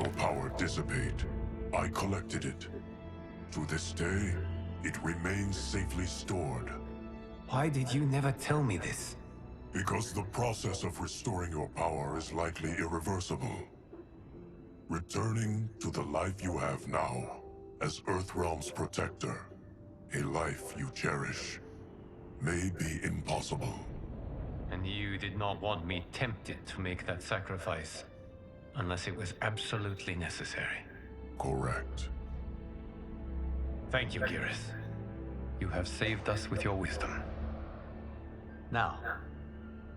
your power dissipate, I collected it. To this day, it remains safely stored. Why did you never tell me this? Because the process of restoring your power is likely irreversible. Returning to the life you have now, as Earthrealm's protector, a life you cherish, may be impossible. And you did not want me tempted to make that sacrifice, unless it was absolutely necessary. Correct. Thank you, Geras. You have saved us with your wisdom. Now,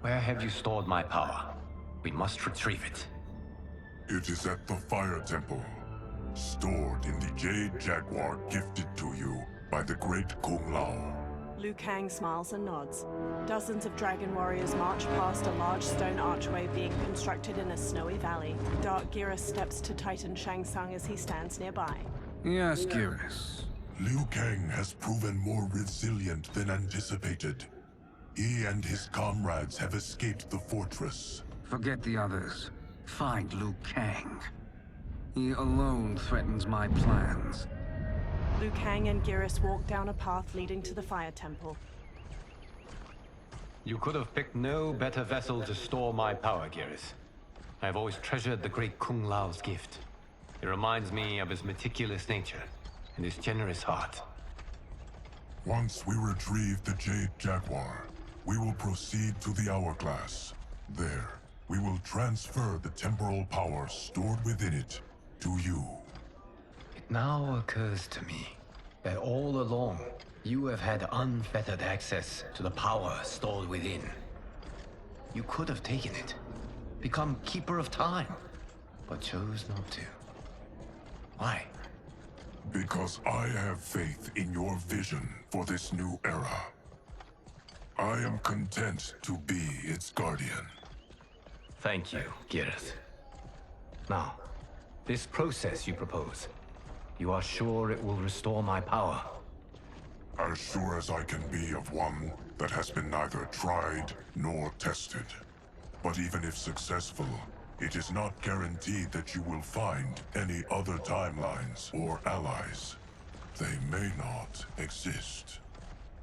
where have you stored my power? We must retrieve it. It is at the Fire Temple, stored in the Jade Jaguar gifted to you by the great Kung Lao. Liu Kang smiles and nods. Dozens of dragon warriors march past a large stone archway being constructed in a snowy valley. Dark Geras steps to Titan Shang Tsung as he stands nearby. Yes, Geras. Liu Kang has proven more resilient than anticipated. He and his comrades have escaped the fortress. Forget the others. Find Liu Kang. He alone threatens my plans. Liu Kang and Geras walk down a path leading to the Fire Temple. You could have picked no better vessel to store my power, Geras. I have always treasured the great Kung Lao's gift. It reminds me of his meticulous nature and his generous heart. Once we retrieve the Jade Jaguar, we will proceed to the Hourglass. There, we will transfer the temporal power stored within it to you. It now occurs to me that all along, you have had unfettered access to the power stored within. You could have taken it, become Keeper of Time, but chose not to. Why? Because I have faith in your vision for this new era. I am content to be its guardian. Thank you, Geras. Now, this process you propose, you are sure it will restore my power? As sure as I can be of one that has been neither tried nor tested. But even if successful, it is not guaranteed that you will find any other timelines or allies. They may not exist.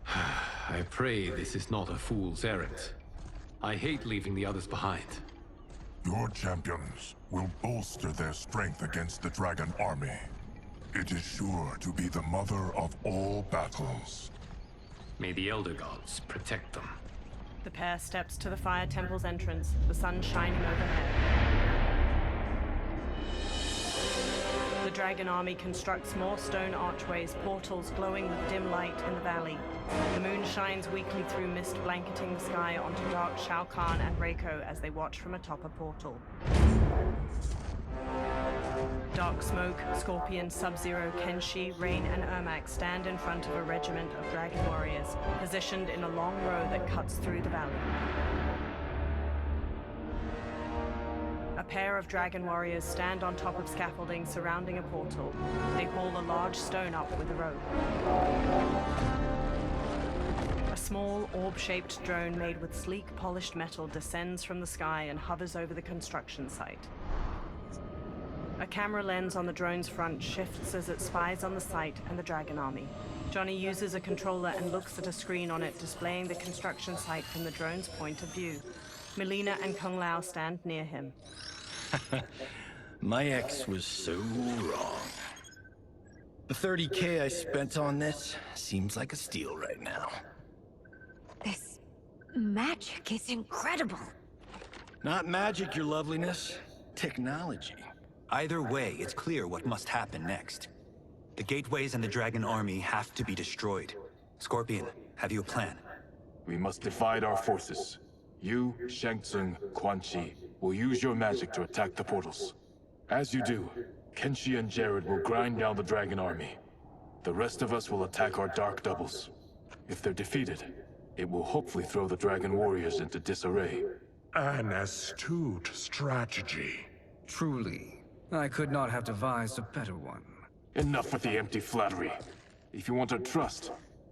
I pray this is not a fool's errand. I hate leaving the others behind. Your champions will bolster their strength against the Dragon Army. It is sure to be the mother of all battles. May the Elder Gods protect them. The pair steps to the Fire Temple's entrance, the sun shining overhead. The Dragon Army constructs more stone archways, portals glowing with dim light in the valley. The moon shines weakly through mist blanketing the sky onto dark Shao Kahn and Reiko as they watch from atop a portal. Dark Smoke, Scorpion, Sub-Zero, Kenshi, Rain, and Ermac stand in front of a regiment of dragon warriors, positioned in a long row that cuts through the valley. A pair of dragon warriors stand on top of scaffolding surrounding a portal. They haul a large stone up with a rope. A small, orb-shaped drone made with sleek, polished metal descends from the sky and hovers over the construction site. A camera lens on the drone's front shifts as it spies on the site and the Dragon Army. Johnny uses a controller and looks at a screen on it displaying the construction site from the drone's point of view. Melina and Kung Lao stand near him. My ex was so wrong. The 30K I spent on this seems like a steal right now. This magic is incredible. Not magic, your loveliness. Technology. Either way, it's clear what must happen next. The gateways and the Dragon Army have to be destroyed. Scorpion, have you a plan? We must divide our forces. You, Shang Tsung, Quan Chi will use your magic to attack the portals. As you do, Kenshi and Jared will grind down the Dragon Army. The rest of us will attack our dark doubles. If they're defeated, it will hopefully throw the Dragon Warriors into disarray. An astute strategy. Truly, I could not have devised a better one. Enough with the empty flattery. If you want our trust,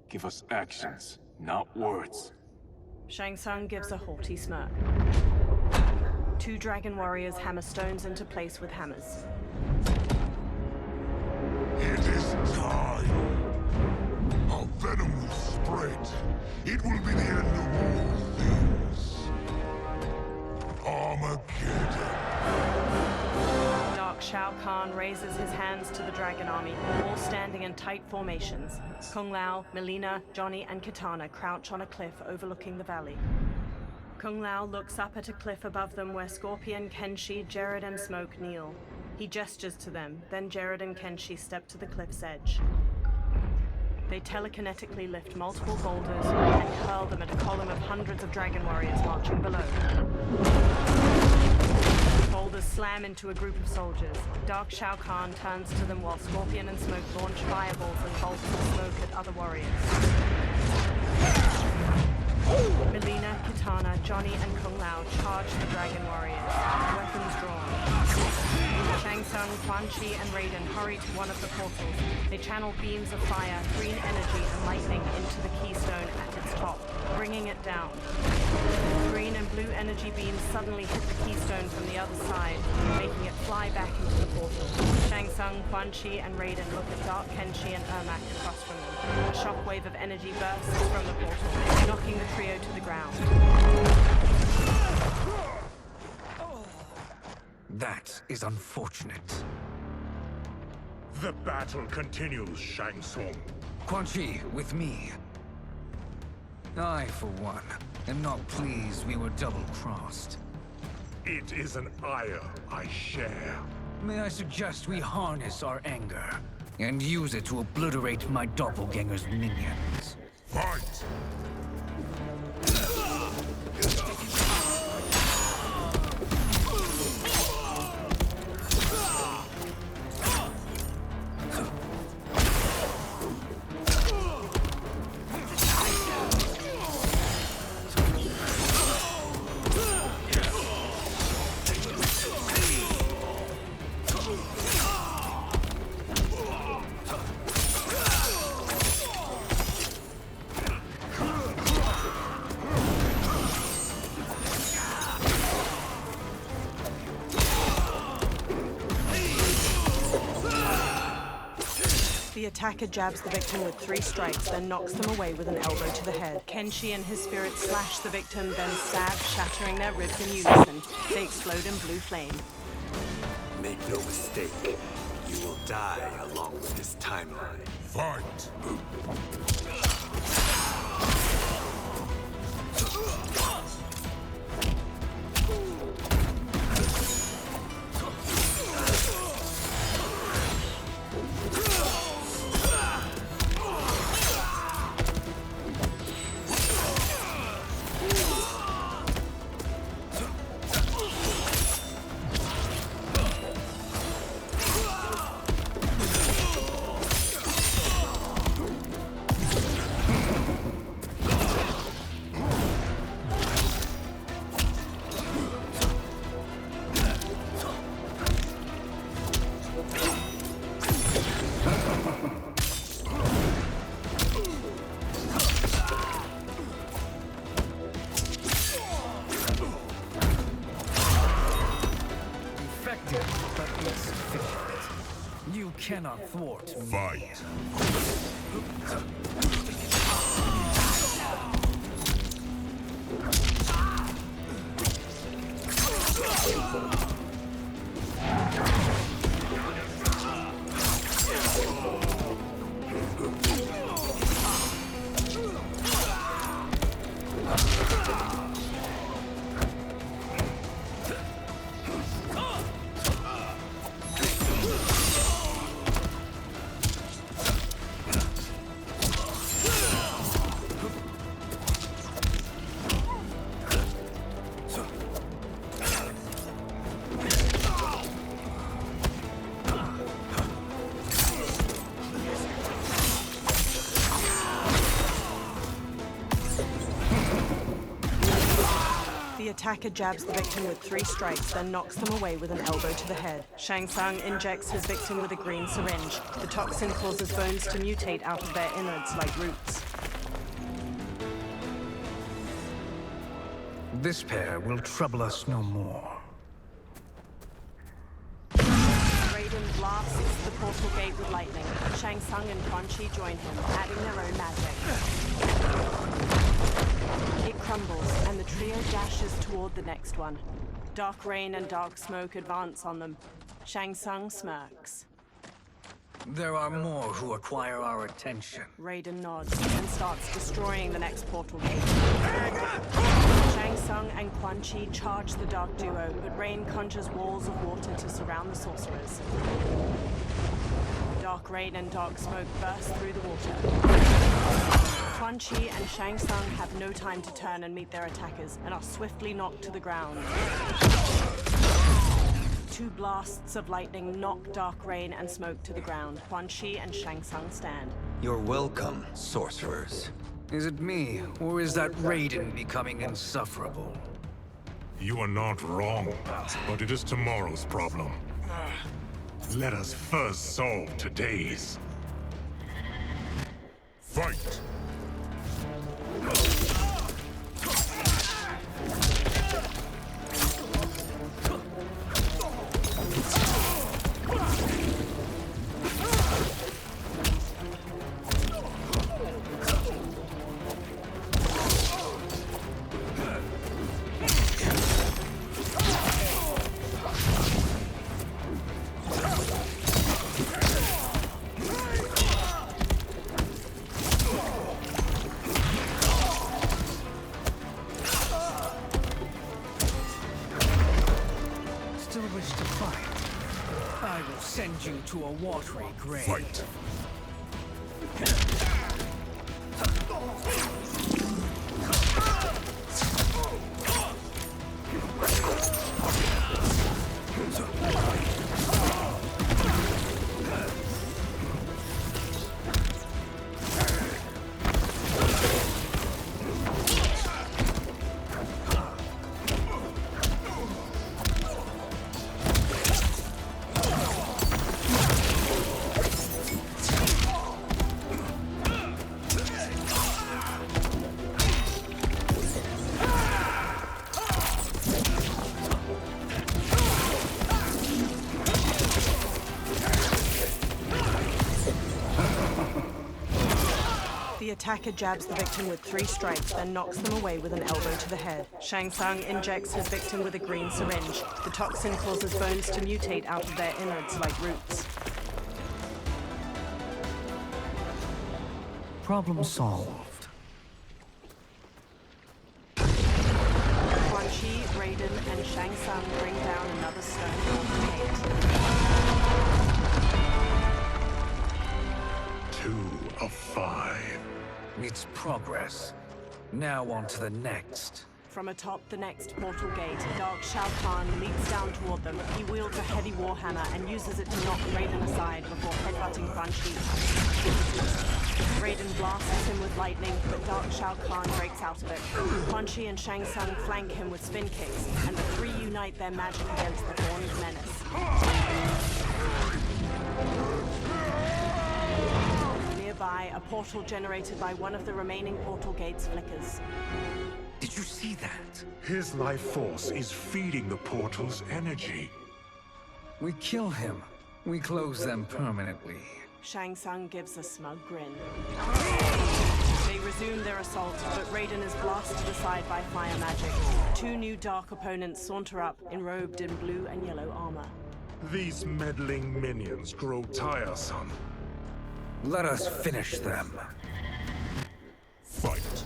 give us actions, not words. Shang Tsung gives a haughty smirk. Two dragon warriors hammer stones into place with hammers. It is time. Our venom will spread. It will be the end of all things. Armageddon. Dark Shao Kahn raises his hands to the dragon army, all standing in tight formations. Kung Lao, Melina, Johnny, and Kitana crouch on a cliff overlooking the valley. Kung Lao looks up at a cliff above them where Scorpion, Kenshi, Jared, and Smoke kneel. He gestures to them, then Jared and Kenshi step to the cliff's edge. They telekinetically lift multiple boulders and hurl them at a column of hundreds of dragon warriors marching below. Boulders slam into a group of soldiers. Dark Shao Kahn turns to them while Scorpion and Smoke launch fireballs and bolts of smoke at other warriors. Melina, Kitana, Johnny, and Kung Lao charge the dragon warriors, weapons drawn. Shang Tsung, Quan Chi, and Raiden hurry to one of the portals. They channel beams of fire, green energy, and lightning into the keystone at its top, bringing it down. Green and blue energy beams suddenly hit the keystone from the other side, making it fly back into the portal. Shang Tsung, Quan Chi, and Raiden look at Dark Kenshi and Ermac across from them. A shockwave of energy bursts from the portal, knocking the trio to the ground. That is unfortunate. The battle continues, Shang Tsung. Quan Chi, with me. I, for one, am not pleased we were double-crossed. It is an ire I share. May I suggest we harness our anger and use it to obliterate my doppelganger's minions? Fight! The attacker jabs the victim with 3 strikes, then knocks them away with an elbow to the head. Kenshi and his spirit slash the victim, then stab, shattering their ribs in unison. They explode in blue flame. Make no mistake, you will die along with this timeline. Fight! You cannot thwart me. Fight! The attacker jabs the victim with 3 strikes, then knocks them away with an elbow to the head. Shang Tsung injects his victim with a green syringe. The toxin causes bones to mutate out of their innards like roots. This pair will trouble us no more. blasts the portal gate with lightning. Shang Tsung and Quan Chi join him, adding their own magic. It crumbles, and the trio dashes toward the next one. Dark rain and dark smoke advance on them. Shang Tsung smirks. There are more who acquire our attention. Raiden nods and starts destroying the next portal gate. Shang Tsung and Quan Chi charge the Dark Duo, but Rain conjures walls of water to surround the sorcerers. Dark rain and dark smoke burst through the water. Quan Chi and Shang Tsung have no time to turn and meet their attackers, and are swiftly knocked to the ground. Two blasts of lightning knock dark rain and smoke to the ground. Quan Chi and Shang Tsung stand. You're welcome, sorcerers. Is it me, or is that Raiden becoming insufferable? You are not wrong, but it is tomorrow's problem. Let us first solve today's. Fight! Still wish to fight? I will send you to a watery grave. Fight! The attacker jabs the victim with 3 strikes, then knocks them away with an elbow to the head. Shang Tsung injects his victim with a green syringe. The toxin causes bones to mutate out of their innards like roots. Problem solved. Quan Chi, Raiden, and Shang Tsung bring down another stone portal gate. 2 of 5. It's progress. Now on to the next. From atop the next portal gate, Dark Shao Kahn leaps down toward them. He wields a heavy warhammer and uses it to knock Raiden aside before headbutting Quan Chi. Raiden blasts him with lightning, but Dark Shao Kahn breaks out of it. Quan Chi and Shang Tsung flank him with spin kicks, and the 3 unite their magic against the Horned Menace. Nearby, a portal generated by one of the remaining portal gates flickers. Did you see that? His life force is feeding the portal's energy. We kill him. We close them permanently. Shang Tsung gives a smug grin. They resume their assault, but Raiden is blasted aside by fire magic. 2 new dark opponents saunter up, enrobed in blue and yellow armor. These meddling minions grow tiresome. Let us finish them. Fight!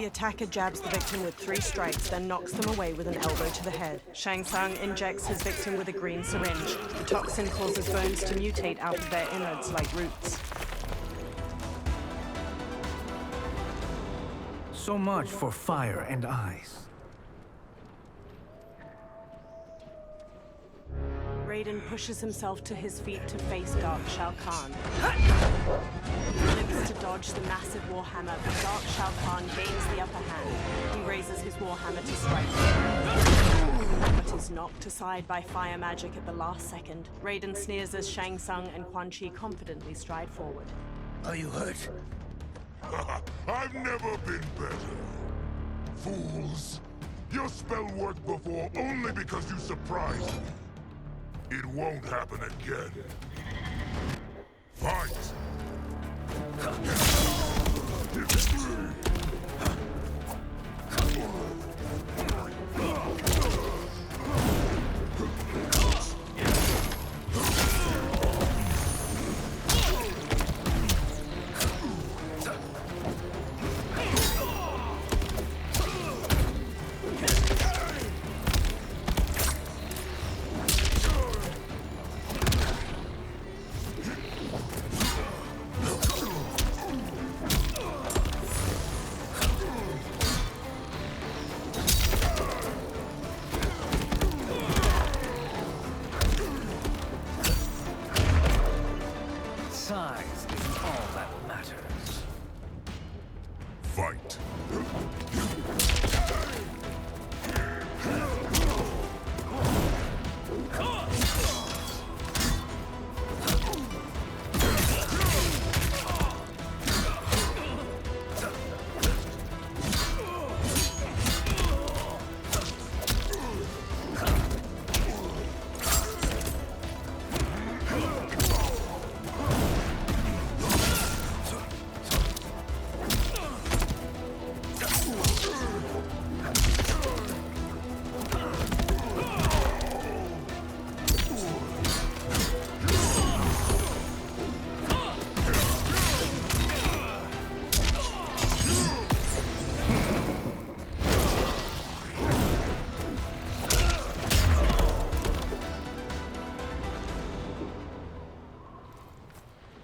The attacker jabs the victim with 3 strikes, then knocks them away with an elbow to the head. Shang Tsung injects his victim with a green syringe. The toxin causes bones to mutate out of their innards like roots. So much for fire and ice. Raiden pushes himself to his feet to face Dark Shao Kahn. He limps to dodge the massive Warhammer, but Dark Shao Kahn gains the upper hand. He raises his Warhammer to strike, but is knocked aside by fire magic at the last second. Raiden sneers as Shang Tsung and Quan Chi confidently stride forward. Are you hurt? I've never been better. Fools. Your spell worked before only because you surprised me. It won't happen again. Fight! Size is all that matters. Fight.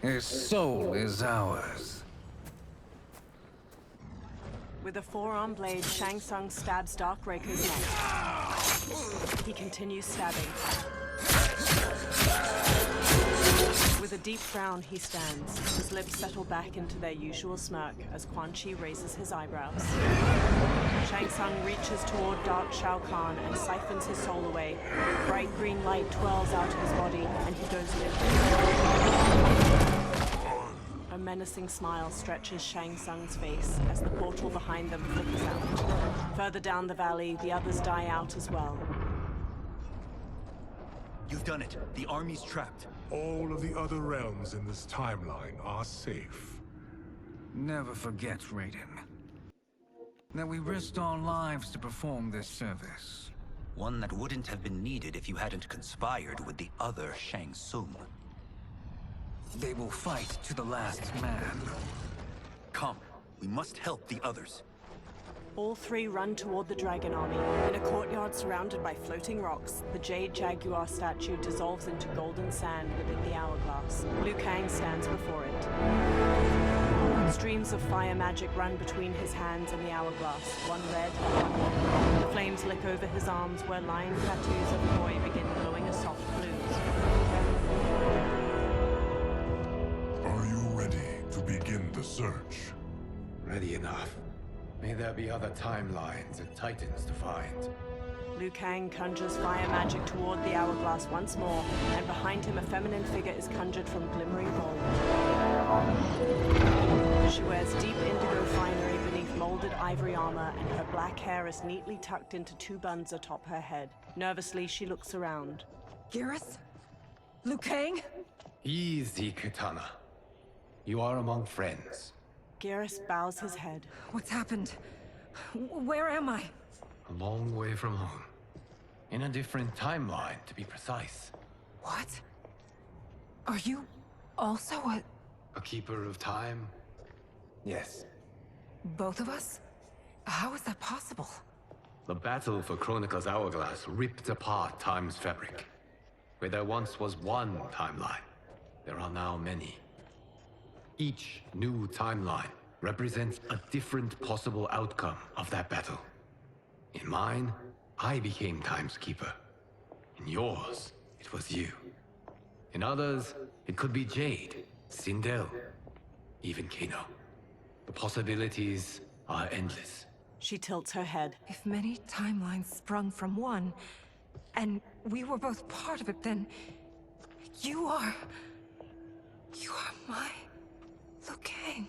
His soul is ours. With a forearm blade, Shang Tsung stabs Darkbreaker's neck. He continues stabbing. With a deep frown, he stands. His lips settle back into their usual smirk as Quan Chi raises his eyebrows. Shang Tsung reaches toward Dark Shao Kahn and siphons his soul away. Bright green light twirls out of his body, and he goes limp. A menacing smile stretches Shang Tsung's face as the portal behind them flickers out. Further down the valley, the others die out as well. You've done it. The army's trapped. All of the other realms in this timeline are safe. Never forget, Raiden, that we risked our lives to perform this service. One that wouldn't have been needed if you hadn't conspired with the other Shang Tsung. They will fight to the last man. Come, we must help the others. All 3 run toward the Dragon Army. In a courtyard surrounded by floating rocks, the Jade Jaguar statue dissolves into golden sand within the hourglass. Liu Kang stands before it. Streams of fire magic run between his hands and the hourglass, one red and one white. The flames lick over his arms where lion tattoos of Koi begin glowing a soft blue. Are you ready to begin the search? Ready enough. May there be other timelines and titans to find. Liu Kang conjures fire magic toward the hourglass once more, and behind him a feminine figure is conjured from glimmering gold. She wears deep indigo finery beneath molded ivory armor, and her black hair is neatly tucked into 2 buns atop her head. Nervously, she looks around. Garrus? Liu Kang? Easy, Kitana. You are among friends. Garrus bows his head. What's happened? Where am I? A long way from home. In a different timeline, to be precise. What? Are you also A keeper of time? Yes. both of us? How is that possible? The battle for Chronica's hourglass ripped apart time's fabric. Where there once was one timeline, there are now many. Each new timeline represents a different possible outcome of that battle. In mine, I became Time's Keeper. In yours, it was you. In others, it could be Jade, Sindel, even Kano. The possibilities are endless. She tilts her head. If many timelines sprung from one, and we were both part of it, then you are my Liu Kang.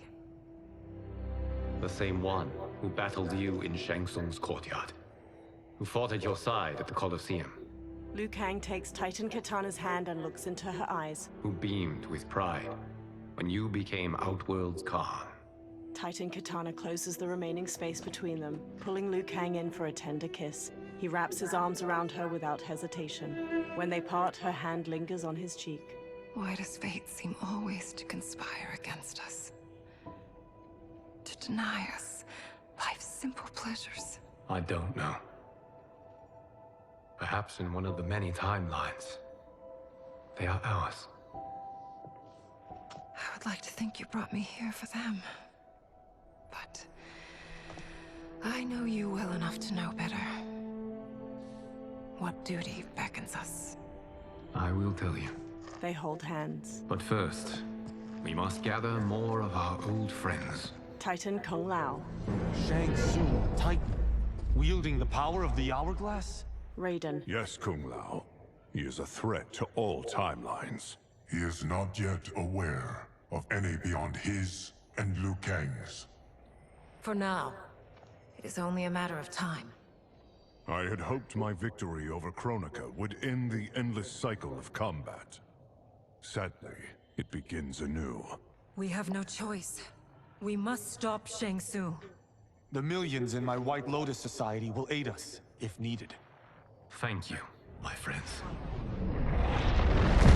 The same one who battled you in Shang Tsung's courtyard. Who fought at your side at the Colosseum. Liu Kang takes Titan Katana's hand and looks into her eyes. Who beamed with pride when you became Outworld's Khan. Titan Katana closes the remaining space between them, pulling Liu Kang in for a tender kiss. He wraps his arms around her without hesitation. When they part, her hand lingers on his cheek. Why does fate seem always to conspire against us? To deny us life's simple pleasures? I don't know. Perhaps in one of the many timelines, they are ours. I would like to think you brought me here for them. But I know you well enough to know better. What duty beckons us? I will tell you. They hold hands. But first, we must gather more of our old friends. Titan Kung Lao. Shang Tsung, Titan, wielding the power of the hourglass? Raiden. Yes, Kung Lao. He is a threat to all timelines. He is not yet aware of any beyond his and Liu Kang's. For now, it is only a matter of time. I had hoped my victory over Chronica would end the endless cycle of combat. Sadly, it begins anew. We have no choice. We must stop Shang Tsung. The millions in my White Lotus Society will aid us, if needed. Thank you, my friends.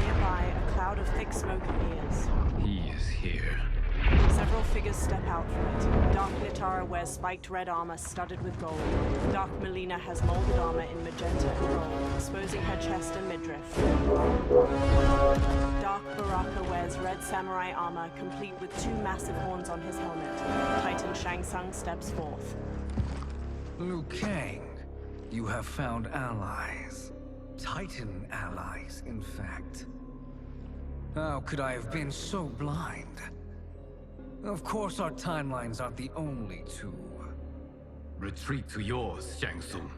Nearby, a cloud of thick smoke appears. He is here. Several figures step out from it. Dark Nitara wears spiked red armor studded with gold. Dark Melina has molded armor in magenta and gold, exposing her chest and midriff. Dark Baraka wears red samurai armor, complete with two massive horns on his helmet. Titan Shang Tsung steps forth. Liu Kang, you have found allies. Titan allies, in fact. How could I have been so blind? Of course our timelines aren't the only two. Retreat to yours, Shang Tsung.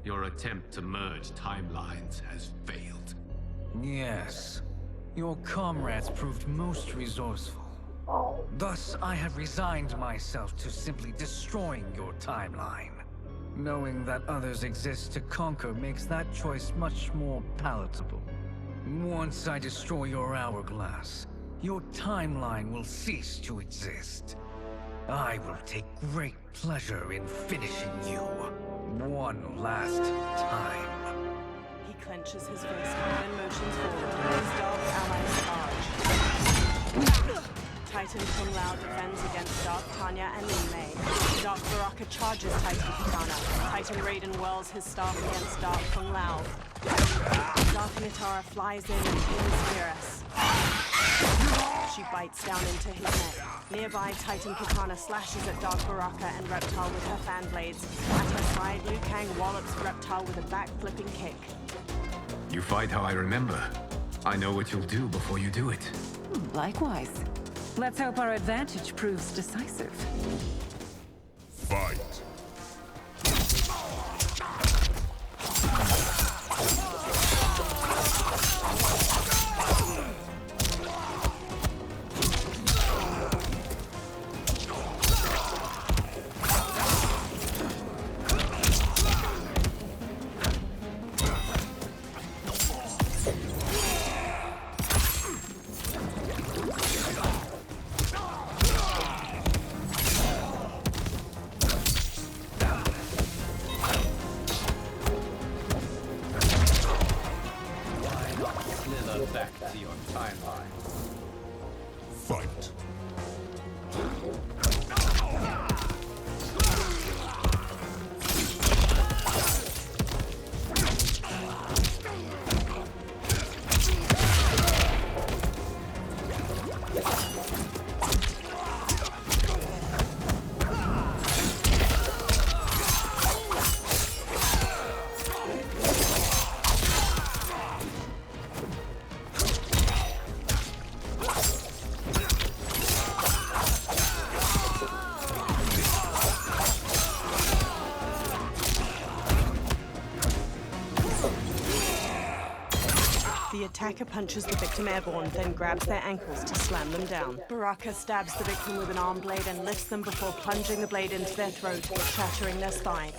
Your attempt to merge timelines has failed. Yes. Your comrades proved most resourceful. Thus, I have resigned myself to simply destroying your timeline. Knowing that others exist to conquer makes that choice much more palatable. Once I destroy your hourglass, your timeline will cease to exist. I will take great pleasure in finishing you one last time. He clenches his fist, then motions forward. His dark allies charge. Titan Kung Lao defends against Dark Tanya and Lin Mei. Dark Baraka charges Titan Katana. Titan Raiden whirls his staff against Dark Kung Lao. Dark Nitara flies in and pins Virus. She bites down into his neck. Nearby, Titan Katana slashes at Dark Baraka and Reptile with her fan blades. At her side, Liu Kang wallops Reptile with a back-flipping kick. You fight how I remember. I know what you'll do before you do it. Likewise. Let's hope our advantage proves decisive. Fight! Striker punches the victim airborne, then grabs their ankles to slam them down. Baraka stabs the victim with an arm blade and lifts them before plunging the blade into their throat, shattering their spine.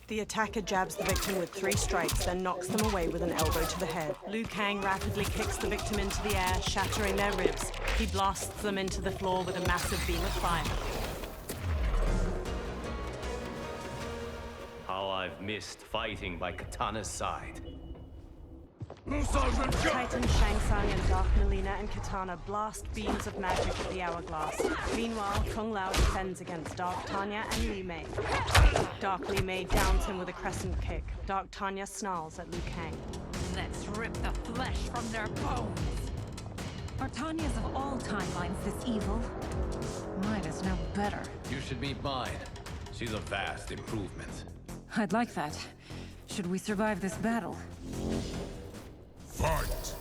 The attacker jabs the victim with 3 strikes, then knocks them away with an elbow to the head. Liu Kang rapidly kicks the victim into the air, shattering their ribs. He blasts them into the floor with a massive beam of fire. How I've missed fighting by Katana's side. Titan Shang Tsung and Dark Mileena and Katana blast beams of magic at the hourglass. Meanwhile, Kung Lao defends against Dark Tanya and Li Mei. Dark Li Mei downs him with a crescent kick. Dark Tanya snarls at Liu Kang. Let's rip the flesh from their bones. Are Tanyas of all timelines this evil? Mine is no better. You should meet mine. She's a vast improvement. I'd like that. Should we survive this battle? Fight!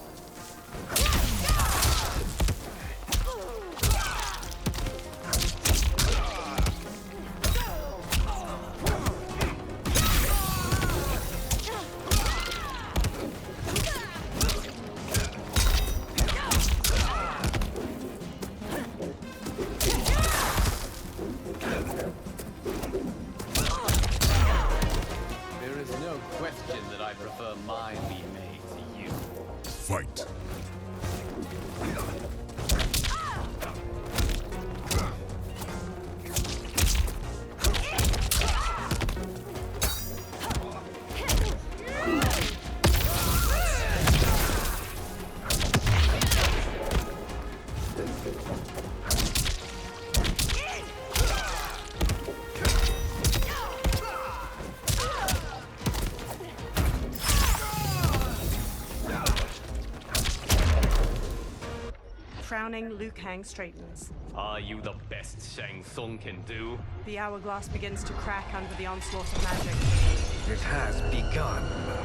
There is no question that I prefer my Li Mei to you. Fight! Frowning, Liu Kang straightens. Are you the best Shang Tsung can do? The hourglass begins to crack under the onslaught of magic. It has begun.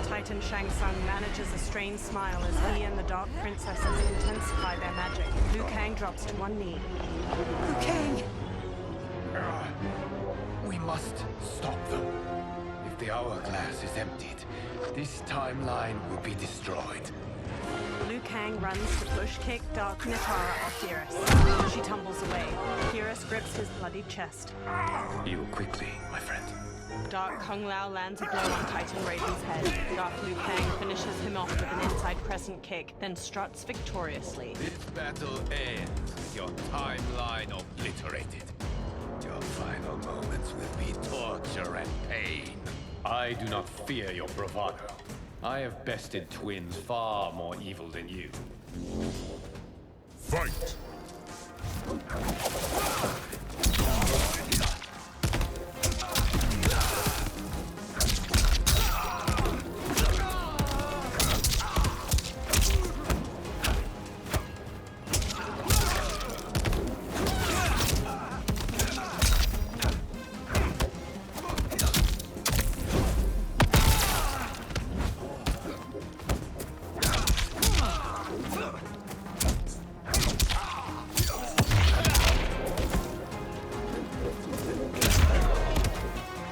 Titan Shang Tsung manages a strained smile as he and the Dark Princesses intensify their magic. Liu Kang drops to one knee. Liu Kang! We must stop them. If the hourglass is emptied, this timeline will be destroyed. Liu Kang runs to push kick Dark Nitara off Geras. She tumbles away. Geras grips his bloodied chest. Heal quickly, my friend. Dark Kung Lao lands a blow on Titan Raiden's head. Dark Liu Kang finishes him off with an inside crescent kick, then struts victoriously. This battle ends with your timeline obliterated. Your final moments will be torture and pain. I do not fear your bravado. I have bested twins far more evil than you. Fight!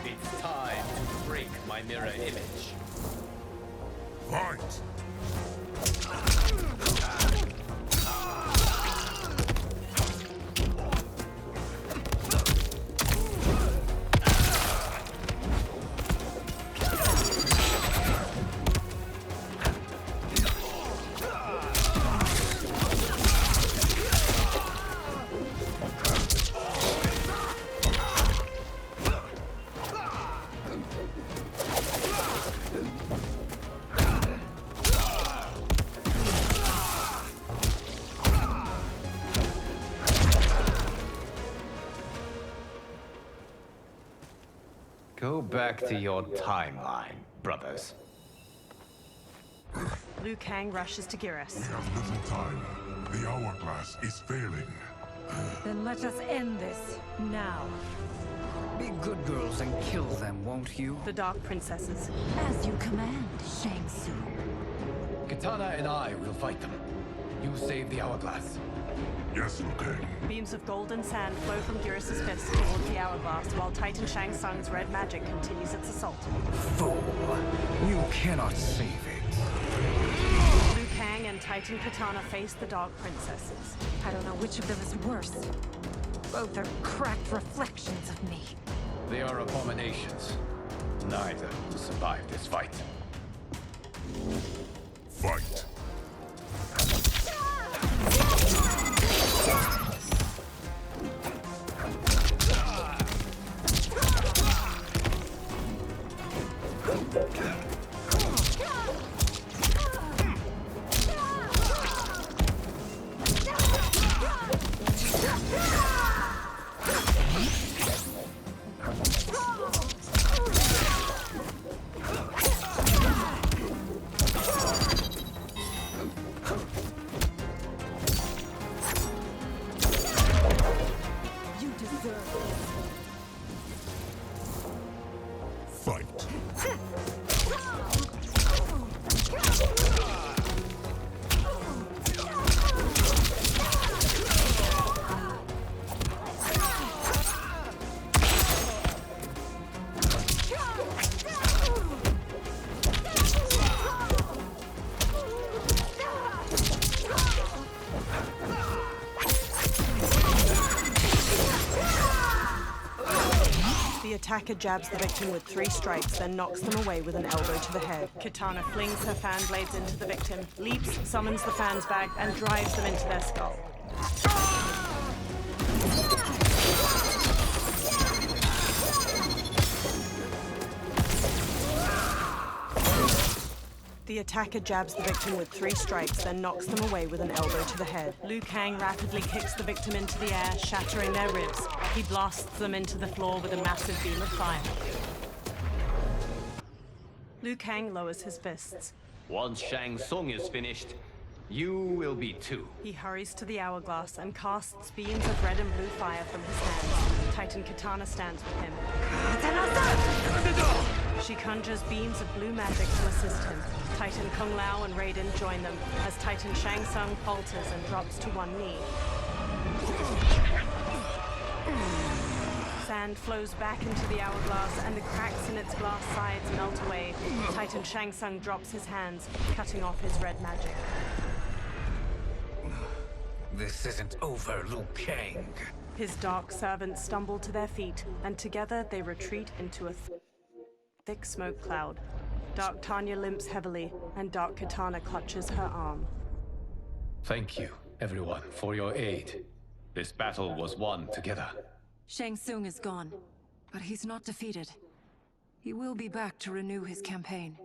It's time to break my mirror image. Fight! Go back to your timeline, brothers. Liu Kang rushes to Geras. We have little time. The hourglass is failing. Then let us end this, now. Be good girls and kill them, won't you? The Dark Princesses. As you command, Shang Tsung. Katana and I will fight them. You save the hourglass. Yes, Liu Kang. Beams of golden sand flow from Geras' fist towards the hourglass, while Titan Shang Tsung's red magic continues its assault. Fool! You cannot save it. Liu Kang and Titan Katana face the Dark Princesses. I don't know which of them is worse. Both are cracked reflections of me. They are abominations. Neither will survive this fight. Fight. You deserve Fight. The attacker jabs the victim with 3 strikes, then knocks them away with an elbow to the head. Katana flings her fan blades into the victim, leaps, summons the fans back, and drives them into their skull. The attacker jabs the victim with 3 strikes, then knocks them away with an elbow to the head. Liu Kang rapidly kicks the victim into the air, shattering their ribs. He blasts them into the floor with a massive beam of fire. Liu Kang lowers his fists. Once Shang Tsung is finished, you will be too. He hurries to the hourglass and casts beams of red and blue fire from his hands. Titan Katana stands with him. She conjures beams of blue magic to assist him. Titan Kung Lao and Raiden join them as Titan Shang Tsung falters and drops to one knee. Sand flows back into the hourglass and the cracks in its glass sides melt away. Titan Shang Tsung drops his hands, cutting off his red magic. This isn't over, Liu Kang. His dark servants stumble to their feet, and together they retreat into a thick smoke cloud. Dark Tanya limps heavily, and Dark Katana clutches her arm. Thank you, everyone, for your aid. This battle was won together. Shang Tsung is gone, but he's not defeated. He will be back to renew his campaign.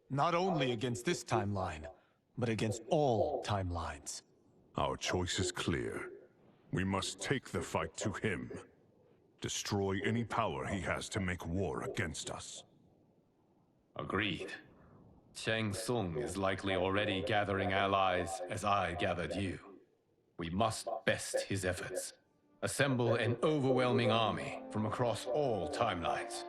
Not only against this timeline, but against all timelines. Our choice is clear. We must take the fight to him. Destroy any power he has to make war against us. Agreed. Shang Tsung is likely already gathering allies as I gathered you. We must best his efforts. Assemble an overwhelming army from across all timelines.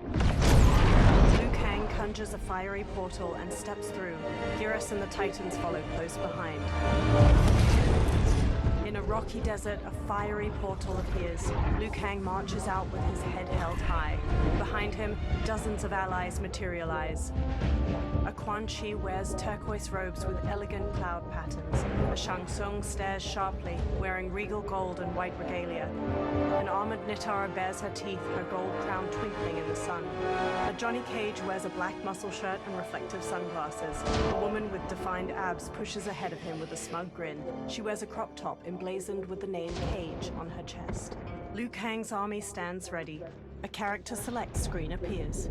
Liu Kang conjures a fiery portal and steps through. Geras and the Titans follow close behind. In a rocky desert, a fiery portal appears. Liu Kang marches out with his head held high. Behind him, dozens of allies materialize. A Quan Chi wears turquoise robes with elegant cloud patterns. A Shang Tsung stares sharply, wearing regal gold and white regalia. An armored Nitara bares her teeth, her gold crown twinkling in the sun. A Johnny Cage wears a black muscle shirt and reflective sunglasses. A woman with defined abs pushes ahead of him with a smug grin. She wears a crop top emblazoned with the name Cage on her chest. Liu Kang's army stands ready. A character select screen appears.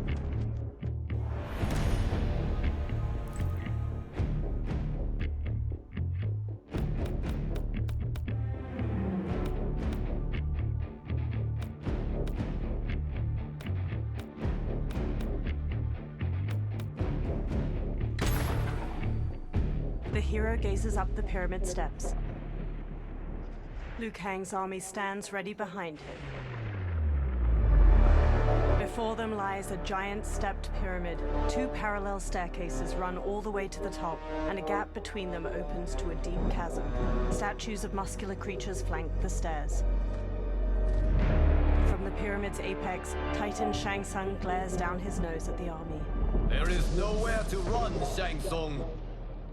The hero gazes up the pyramid steps. Liu Kang's army stands ready behind him. Before them lies a giant stepped pyramid. 2 parallel staircases run all the way to the top, and a gap between them opens to a deep chasm. Statues of muscular creatures flank the stairs. From the pyramid's apex, Titan Shang Tsung glares down his nose at the army. There is nowhere to run, Shang Tsung.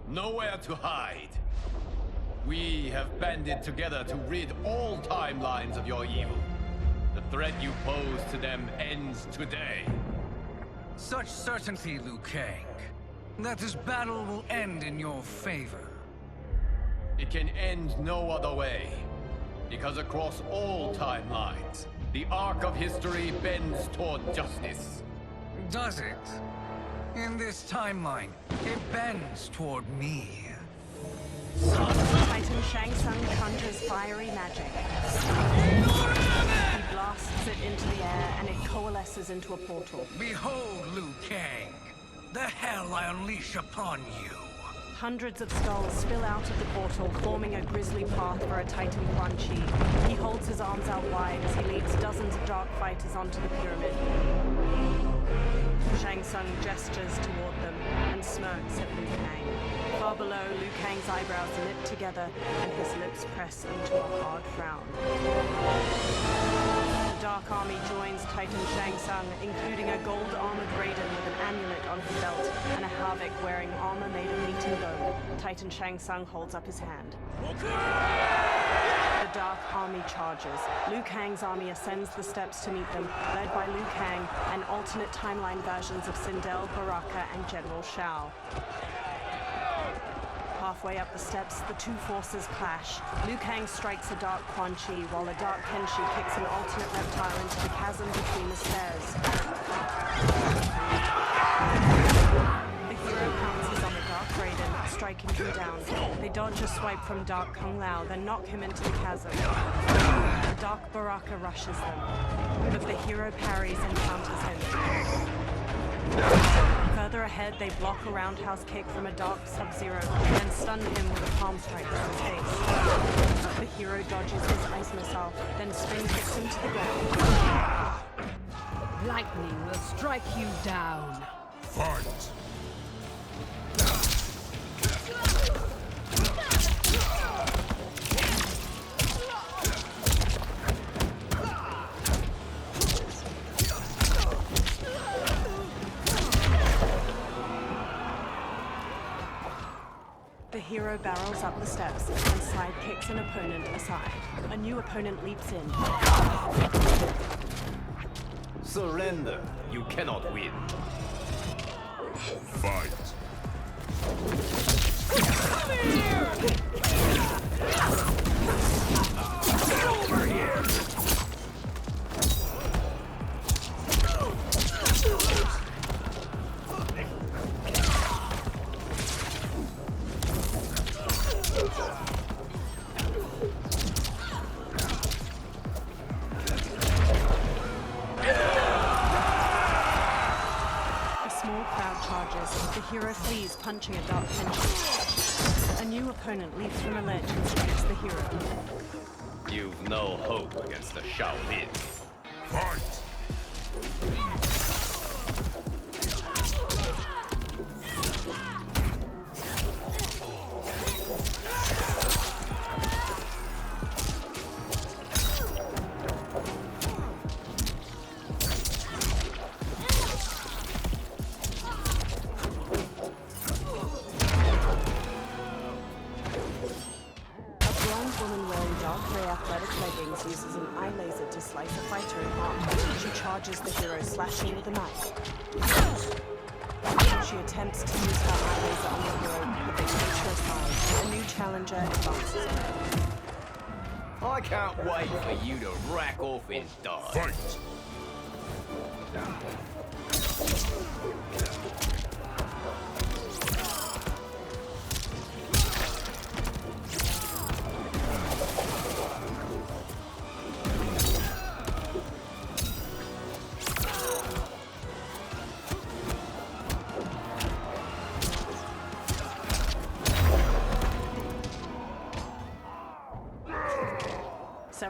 Nowhere to hide. We have banded together to rid all timelines of your evil. The threat you pose to them ends today. Such certainty, Liu Kang, that this battle will end in your favor. It can end no other way. Because across all timelines, the arc of history bends toward justice. Does it? In this timeline, it bends toward me. Titan Shang Tsung conjures fiery magic. He blasts it into the air and it coalesces into a portal. Behold, Liu Kang, the hell I unleash upon you. Hundreds of skulls spill out of the portal, forming a grisly path for a Titan Quan Chi. He holds his arms out wide as he leads dozens of dark fighters onto the pyramid. Shang Tsung gestures toward them and smirks at Liu Kang. Far below, Liu Kang's eyebrows knit together and his lips press into a hard frown. The Dark Army joins Titan Shang Tsung, including a gold-armored Raiden with an amulet on his belt and a Havik wearing armor made of meat and bone. Titan Shang Tsung holds up his hand. The Dark Army charges. Liu Kang's army ascends the steps to meet them, led by Liu Kang and alternate timeline versions of Sindel, Baraka, and General Shao. Halfway up the steps, the two forces clash. Liu Kang strikes a Dark Quan Chi, while a Dark Kenshi kicks an alternate reptile into the chasm between the stairs. The hero pounces on the Dark Raiden, striking him down. They dodge a swipe from Dark Kung Lao, then knock him into the chasm. The Dark Baraka rushes them, but the hero parries and counters him. Further ahead, they block a roundhouse kick from a Dark Sub-Zero, then stun him with a palm strike to his face. The hero dodges his ice missile, then spin kicks him to the ground. Lightning will strike you down. Fight! The hero barrels up the steps and side kicks an opponent aside. A new opponent leaps in. Surrender. You cannot win. Fight! Get over here! The hero flees, punching a Dark Kenshi. A new opponent leaps from a ledge and strikes the hero. You've no hope against the Shaolin. Fight! Uses an eye laser to slice a fighter in half. She charges the hero, slashing with a knife. She attempts to use her eye laser on the hero, but they push her aside. A new challenger advances her. I can't wait for you to rack off and die. Fight!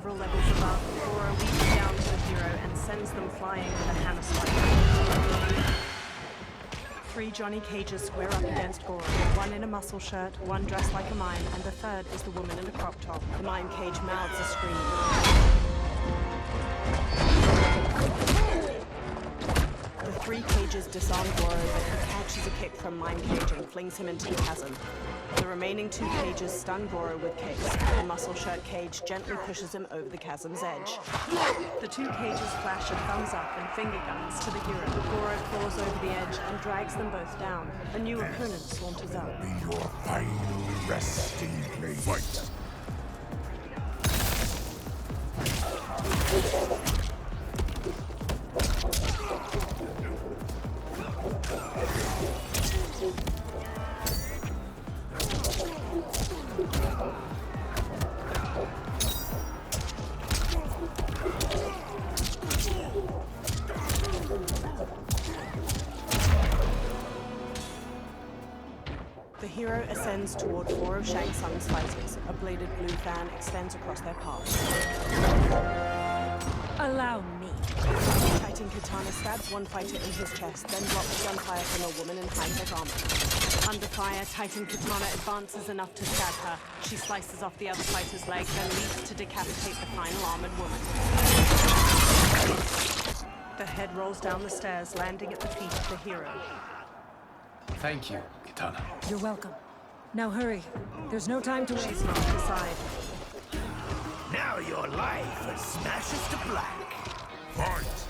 several levels above, Goro leaps down to the hero and sends them flying with a hammer strike. 3 Johnny Cages square up against Goro, one in a muscle shirt, one dressed like a mime, and the third is the woman in a crop top. The mime cage mouths a scream. The 3 cages disarm Goro, but he catches a kick from Mime Cage and flings him into the chasm. The remaining 2 cages stun Goro with kicks. The muscle shirt cage gently pushes him over the chasm's edge. The 2 cages flash a thumbs up and finger guns to the hero. Goro claws over the edge and drags them both down. A new opponent saunters up. Be your final resting place. Fight. The hero ascends toward 4 of Shang Tsung's fighters. A bladed blue fan extends across their paths. Allow me. Titan Katana stabs one fighter in his chest, then blocks gunfire from a woman in high-tech armor. Under fire, Titan Katana advances enough to stab her. She slices off the other fighter's leg, then leaps to decapitate the final armored woman. The head rolls down the stairs, landing at the feet of the hero. Thank you, Kitana. You're welcome. Now hurry. There's no time to She's knocked aside. Now your life smashes to black. Fight.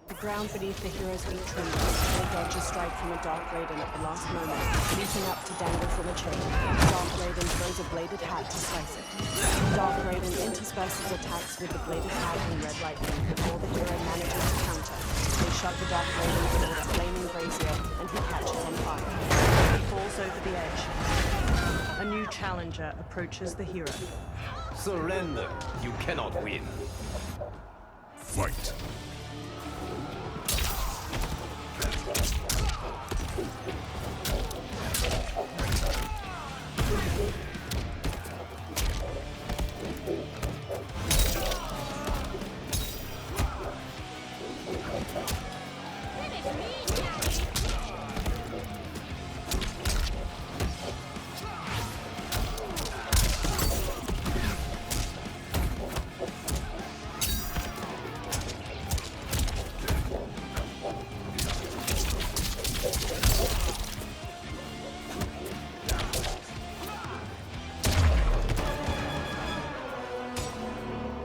The ground beneath the hero's feet trembles. They dodge a strike from a Dark Raiden at the last moment, leaping up to dangle from a chain. Dark Raiden throws a bladed hat to slice it. Dark Raiden intersperses attacks with the bladed hat and red lightning before the hero manages to counter. They shove the Dark Raiden toward a flaming brazier, and he catches on fire. He falls over the edge. A new challenger approaches the hero. Surrender. You cannot win. Fight.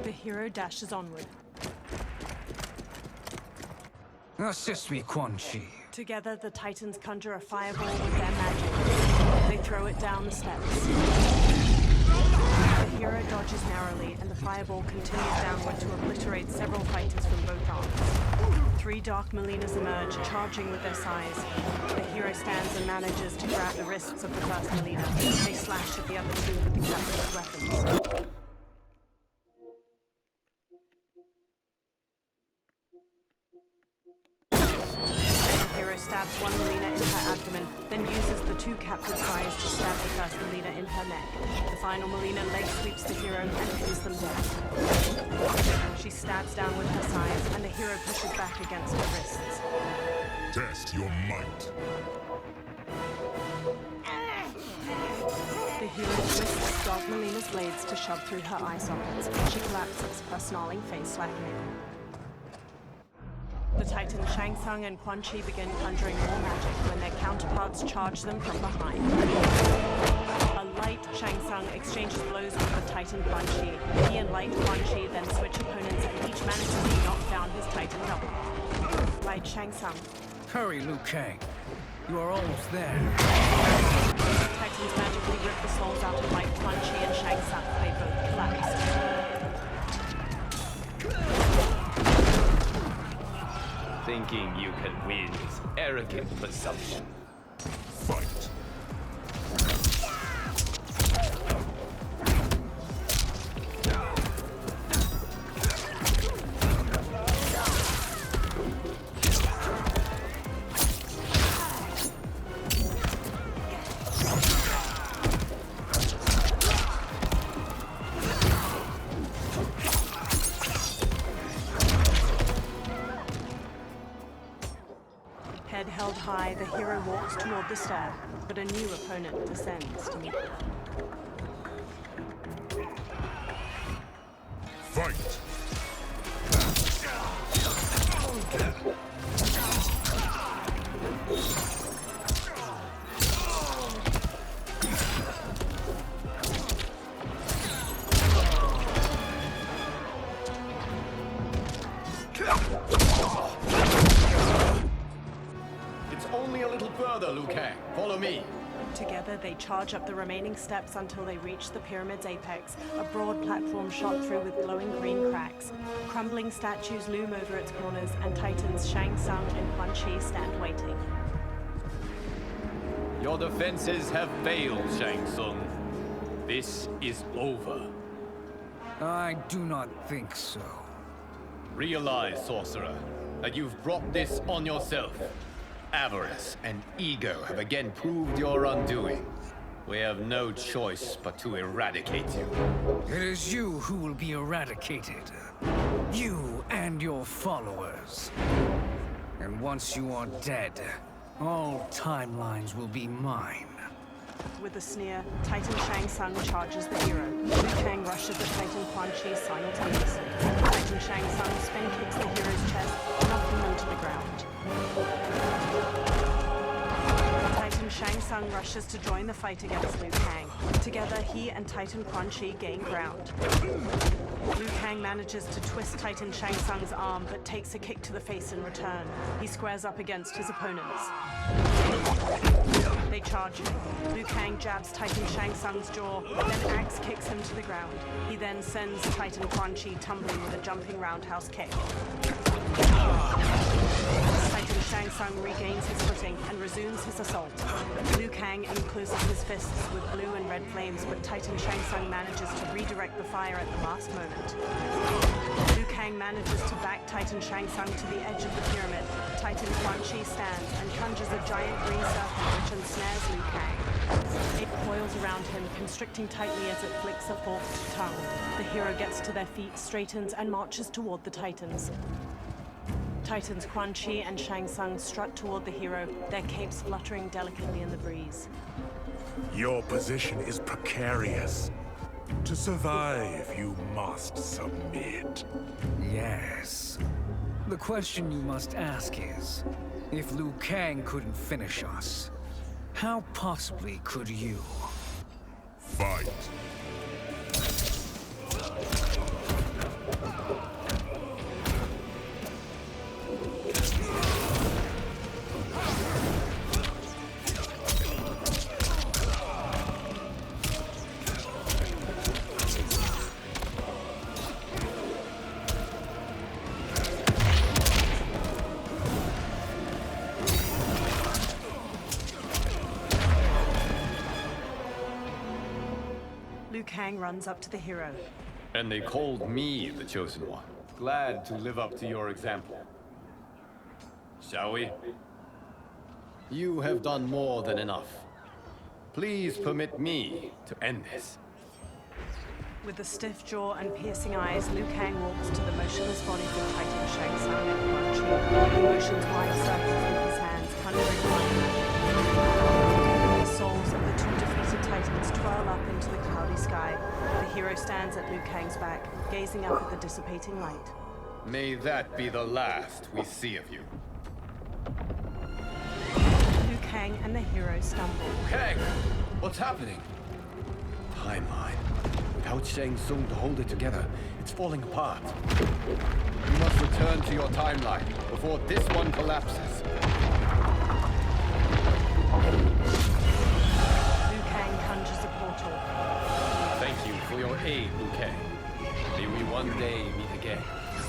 The hero dashes onward. Assist me, Quan Chi. Together, the Titans conjure a fireball with their magic. They throw it down the steps. The hero dodges narrowly, and the fireball continues downward to obliterate several fighters from both arms. 3 Dark Melinas emerge, charging with their size. The hero stands and manages to grab the wrists of the first Melina. They slash at the other 2 with the captured weapons. The hero stabs one Melina in her abdomen, then uses the 2 captured thighs to stab the first Melina in her neck. The final Melina leg sweeps the hero and pins them down. She stabs down with her sides, and the hero pushes back against her wrists. Test your might. The hero twists Dark Melina's blades to shove through her eye sockets. She collapses, her snarling face slackening. The Titans Shang Tsung and Quan Chi begin conjuring more magic when their counterparts charge them from behind. A light Shang Tsung exchanges blows with the Titan Quan Chi. He and light Quan Chi then switch opponents and each manages to knock down his Titan double. Light Shang Tsung. Hurry, Liu Kang. You are almost there. Titans magically rip the souls out of light Quan Chi and Shang Tsung. They both collapse. Thinking you can win is arrogant presumption. Fight. Head held high, the hero walks toward the stair, but a new opponent descends to meet them. Fight! It's only a little further, Liu Kang. Follow me. Together, they charge up the remaining steps until they reach the pyramid's apex, a broad platform shot through with glowing green cracks. Crumbling statues loom over its corners, and Titans Shang Tsung and Quan Chi stand waiting. Your defenses have failed, Shang Tsung. This is over. I do not think so. Realize, sorcerer, that you've brought this on yourself. Avarice and ego have again proved your undoing. We have no choice but to eradicate you. It is you who will be eradicated. You and your followers. And once you are dead, all timelines will be mine. With a sneer, Titan Shang Tsung charges the hero. Liu Kang rushes at Titan Quan Chi simultaneously. Titan Shang Tsung spin kicks the hero's chest, knocking him to the ground. Titan Shang Tsung rushes to join the fight against Liu Kang. Together, he and Titan Quan Chi gain ground. Liu Kang manages to twist Titan Shang Tsung's arm, but takes a kick to the face in return. He squares up against his opponents. They charge him. Liu Kang jabs Titan Shang Tsung's jaw, then axe kicks him to the ground. He then sends Titan Quan Chi tumbling with a jumping roundhouse kick. Titan Shang Tsung regains his footing and resumes his assault. Liu Kang encloses his fists with blue and red flames, but Titan Shang Tsung manages to redirect the fire at the last moment. Liu Kang manages to back Titan Shang Tsung to the edge of the pyramid. Titan Quan Chi stands and conjures a giant green serpent which ensnares Liu Kang. It coils around him, constricting tightly as it flicks a forked tongue. The hero gets to their feet, straightens, and marches toward the Titans. Titans Quan Chi and Shang Tsung strut toward the hero, their capes fluttering delicately in the breeze. Your position is precarious. To survive, you must submit. Yes. The question you must ask is, if Liu Kang couldn't finish us, how possibly could you? Fight. Liu Kang runs up to the hero. And they called me the Chosen One. Glad to live up to your example. Shall we? You have done more than enough. Please permit me to end this. With a stiff jaw and piercing eyes, Liu Kang walks to the motionless bodies of Titan Shang Tsung and Quan Chi. He motions wide circles with his hands, conjuring lightning. The souls of the two defeated Titans twirl up into the cloudy sky. The hero stands at Liu Kang's back, gazing up at the dissipating light. May that be the last we see of you. Liu Kang and the hero stumble. Kang! What's happening? Timeline. Without Shang Tsung to hold it together, it's falling apart. You must return to your timeline before this one collapses. Liu Kang conjures a portal. Thank you for your aid, Liu Kang. May we one day meet again.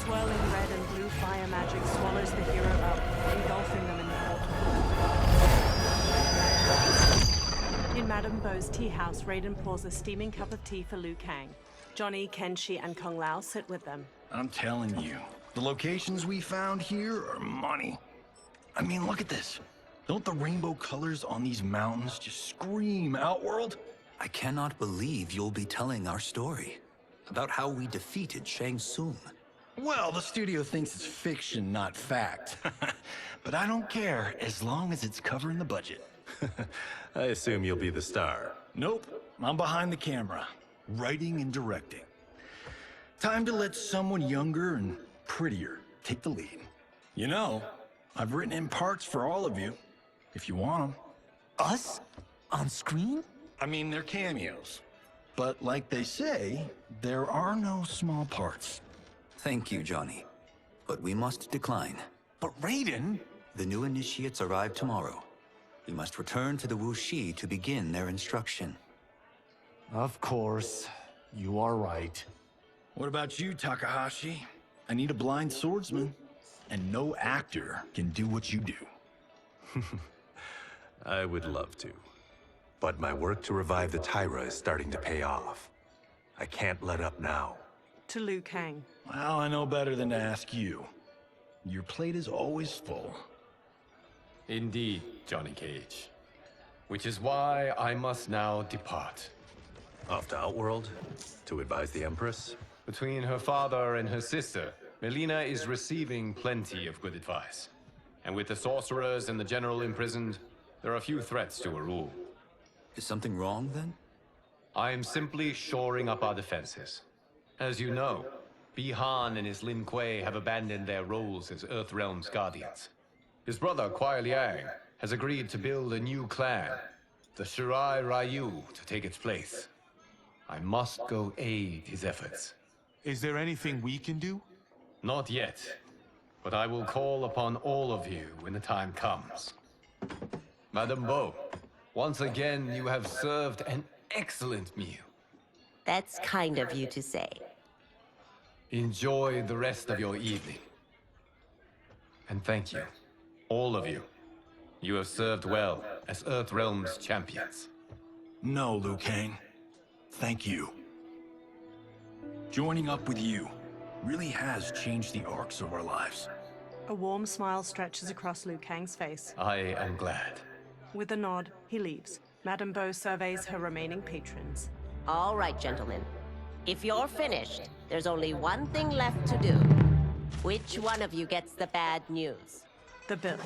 Swirling red and blue fire magic swallows the hero up, engulfing them in the portal. In Madame Beau's tea house, Raiden pours a steaming cup of tea for Liu Kang. Johnny, Kenshi, and Kung Lao sit with them. I'm telling you, the locations we found here are money. I mean, look at this. Don't the rainbow colors on these mountains just scream Outworld? I cannot believe you'll be telling our story about how we defeated Shang Tsung. Well, the studio thinks it's fiction, not fact. But I don't care, as long as it's covering the budget. I assume you'll be the star. Nope, I'm behind the camera, writing and directing. Time to let someone younger and prettier take the lead. You know, I've written in parts for all of you, if you want them. Us? On screen? I mean, they're cameos. But like they say, there are no small parts. Thank you, Johnny. But we must decline. But Raiden? The new initiates arrive tomorrow. We must return to the Wuxi to begin their instruction. Of course. You are right. What about you, Takahashi? I need a blind swordsman, and no actor can do what you do. I would love to. But my work to revive the Tyra is starting to pay off. I can't let up now. To Liu Kang. Well, I know better than to ask you. Your plate is always full. Indeed, Johnny Cage. Which is why I must now depart. Off to Outworld? To advise the Empress? Between her father and her sister, Melina is receiving plenty of good advice. And with the sorcerers and the general imprisoned, there are few threats to her rule. Is something wrong, then? I am simply shoring up our defenses. As you know, Bi-Han and his Lin Kuei have abandoned their roles as Earthrealm's guardians. His brother, Kuai Liang, has agreed to build a new clan, the Shirai Ryu, to take its place. I must go aid his efforts. Is there anything we can do? Not yet, but I will call upon all of you when the time comes. Madame Bo, once again you have served an excellent meal. That's kind of you to say. Enjoy the rest of your evening. And thank you, all of you. You have served well as Earthrealm's champions. No, Liu Kang. Thank you. Joining up with you really has changed the arcs of our lives. A warm smile stretches across Liu Kang's face. I am glad. With a nod, he leaves. Madame Bo surveys her remaining patrons. All right, gentlemen. If you're finished, there's only one thing left to do. Which one of you gets the bad news? The bill.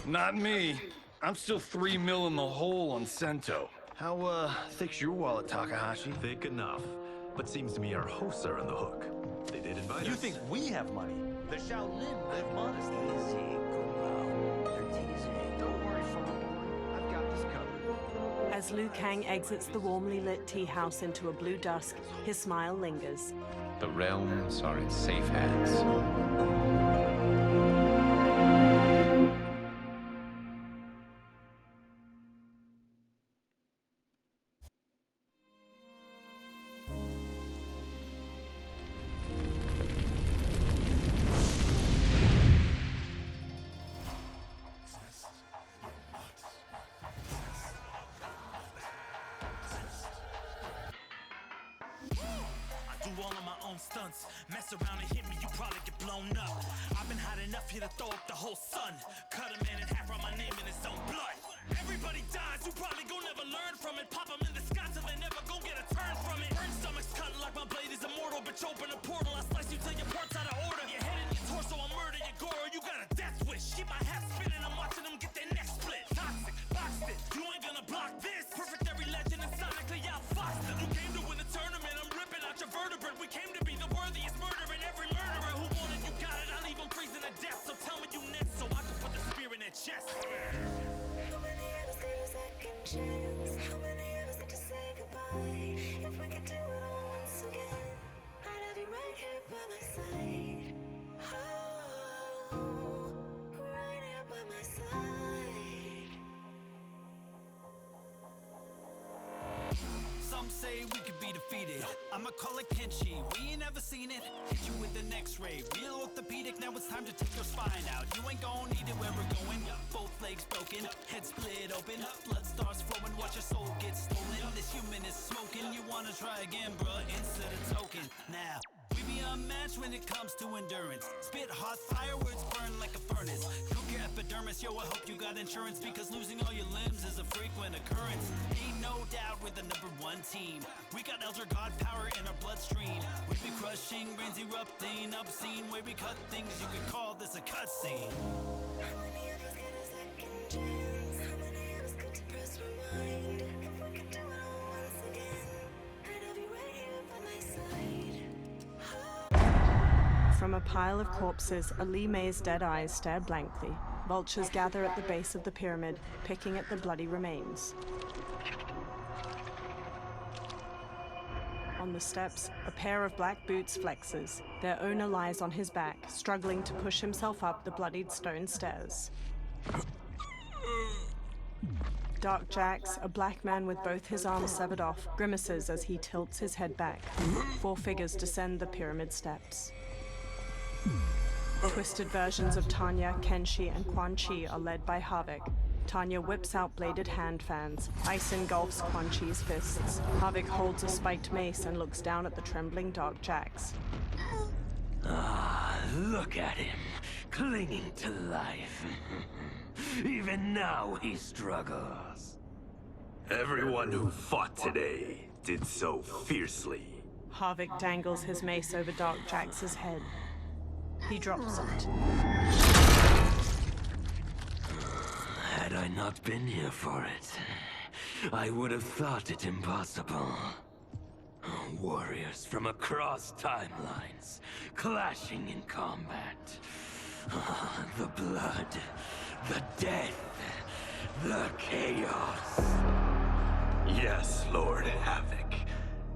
Not me. I'm still 3 mil in the hole on Sento. How, thick's your wallet, Takahashi? Thick enough. But seems to me our hosts are on the hook. They did invite us. You think we have money? The Shaolin live modestly. Don't worry, Farm. I've got this covered. As Liu Kang exits the warmly lit tea house into a blue dusk, his smile lingers. The realms are in safe hands. All of my own stunts. Mess around and hit me, you probably get blown up. I've been hot enough here to throw up the whole sun. Cut a man in half, write my name in his own blood. Everybody dies, you probably gon' never learn from it. Pop them in the sky till they never gon' get a turn from it. Burn stomachs cut like my blade is immortal. Bitch, open a portal, I slice you till your parts out of order. Your head in your torso, I murder your gore. You got a death wish. Keep my hat spinning, I'm watching them get their neck split. Toxic, boxed it, you ain't gonna block this. Perfect every legend and sonically outfoxed it. You came to win the tournament, I'm ripping out your vertebrae. We came to be the worthiest murderer, and every murderer who wanted you got it. I'll leave them freezing to death, so tell me you next so I can put the spear in their chest. How many of us need a second chance? How many of us need to say goodbye? If we could do it all once again, I'd have you right here by my side. Oh, right here by my side. Some say we could be defeated. I'ma call it Kenshi. We ain't never seen it. Hit you with an X-ray. Real orthopedic. Now it's time to take your spine out. You ain't gon' need it where we're going. Both legs broken, head split open. Blood starts flowing. Watch your soul get stolen. This human is smoking. You wanna try again, bruh? Instead of token. Now. We be unmatched when it comes to endurance. Spit hot fire, words burn like a furnace. Cook your epidermis, yo, I hope you got insurance, because losing all your limbs is a frequent occurrence. Ain't no doubt we're the #1 team. We got Elder God power in our bloodstream. We be crushing, brains erupting, obscene way we cut things. You could call this a cutscene. How many of us get a second chance? How many of us could to press rewind? If we could do it all once again, I'd have you right here by my side. From a pile of corpses, Ali May's dead eyes stare blankly. Vultures gather at the base of the pyramid, picking at the bloody remains. On the steps, a pair of black boots flexes. Their owner lies on his back, struggling to push himself up the bloodied stone stairs. Dark Jax, a black man with both his arms severed off, grimaces as he tilts his head back. 4 figures descend the pyramid steps. Twisted versions of Tanya, Kenshi, and Quan Chi are led by Havik. Tanya whips out bladed hand fans. Ice engulfs Quan Chi's fists. Havik holds a spiked mace and looks down at the trembling Dark Jax. Ah, look at him, clinging to life. Even now he struggles. Everyone who fought today did so fiercely. Havik dangles his mace over Dark Jax's head. He drops it. Had I not been here for it, I would have thought it impossible. Warriors from across timelines, clashing in combat. The blood, the death, the chaos. Yes, Lord Havoc.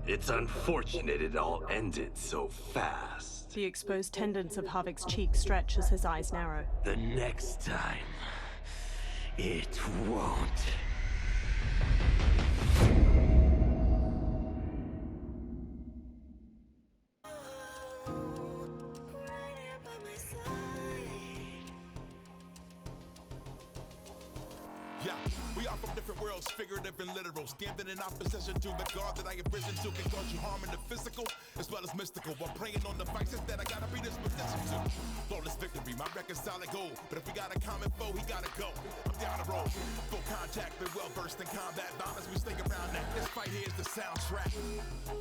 It's unfortunate it all ended so fast. The exposed tendons of Havik's cheek stretch as his eyes narrow. The next time, it won't. Yeah, we are from different worlds, figurative and literal. Standing in opposition to the God that I have risen to can cause you harm in the physical as well as mystical. While preying on the vices that I gotta be disposition to. Flawless victory, my record's solid gold. But if we got a common foe, he gotta go. I'm down the road, full contact, been well versed in combat violence. We stay around that. This fight here is the soundtrack.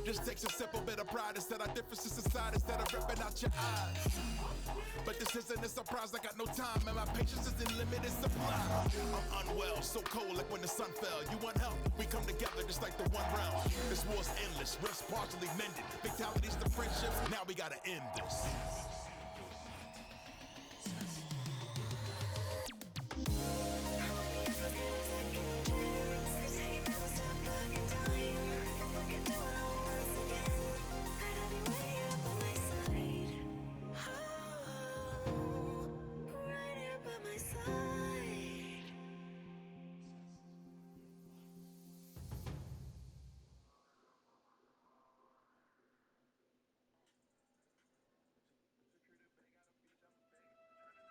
Just takes a simple bit of pride instead of differences aside, instead of ripping out your eyes. But this isn't a surprise, I got no time, and my patience is in limited supply. I'm unwell, so cold like when the sun fell. You want help? We come together just like the one realm. This war's endless, rifts partially mended. Fatalities to friendships, now we gotta end this.